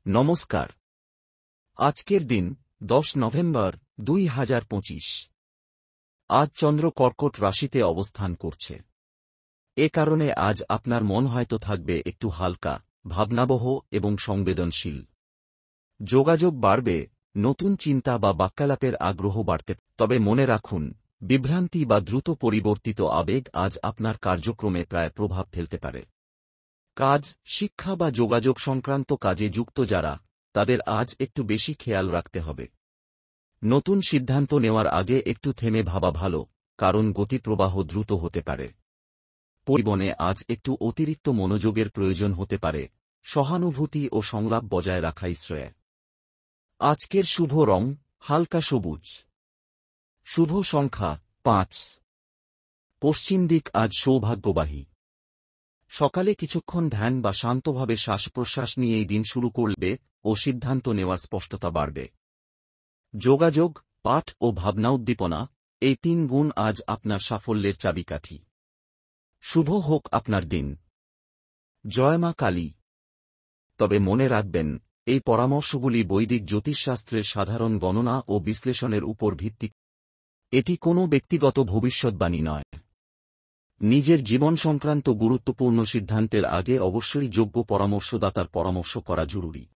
নমস্কার। আজকের দিন 10 নভেম্বর 2025। আজ চন্দ্র কর্কট রাশিতে অবস্থান করছে। এ কারণে আজ আপনার মন হয়তো থাকবে একটু হালকা, ভাবনাবহ এবং সংবেদনশীল। যোগাযোগ বাড়বে, নতুন চিন্তা বা বাক্যালাপের আগ্রহ বাড়তে, তবে মনে রাখুন, বিভ্রান্তি বা দ্রুত পরিবর্তিত আবেগ আজ আপনার কার্যক্রমে প্রায় প্রভাব ফেলতে পারে। কাজ, শিক্ষা বা যোগাযোগ সংক্রান্ত কাজে যুক্ত যারা, তাদের আজ একটু বেশি খেয়াল রাখতে হবে। নতুন সিদ্ধান্ত নেওয়ার আগে একটু থেমে ভাবা ভালো, কারণ গতিপ্রবাহ দ্রুত হতে পারে। পরিবহনে আজ একটু অতিরিক্ত মনোযোগের প্রয়োজন হতে পারে, সহানুভূতি ও সংলাপ বজায় রাখাই শ্রেয়। আজকের শুভ রং হালকা সবুজ। শুভ সংখ্যা 5। পশ্চিম দিক আজ সৌভাগ্যবাহী। সকালে কিছুক্ষণ ধ্যান বা শান্তভাবে শ্বাস-প্রশ্বাস নিয়ে এই দিন শুরু করবে ও সিদ্ধান্ত নেওয়ার স্পষ্টতা বাড়বে। যোগাযোগ, পাঠ ও ভাবনা উদ্দীপনা, এই 3 গুণ আজ আপনার সাফল্যের চাবিকাঠি। শুভ হোক আপনার দিন। জয় মা কালী। তবে মনে রাখবেন, এই পরামর্শগুলি বৈদিক জ্যোতিষশাস্ত্রের সাধারণ গণনা ও বিশ্লেষণের উপর ভিত্তি। এটি কোনো ব্যক্তিগত ভবিষ্যদ্বাণী নয়। নিজের জীবন সংক্রান্ত গুরুত্বপূর্ণ সিদ্ধান্তের আগে অবশ্যই যোগ্য পরামর্শদাতার পরামর্শ করা জরুরি।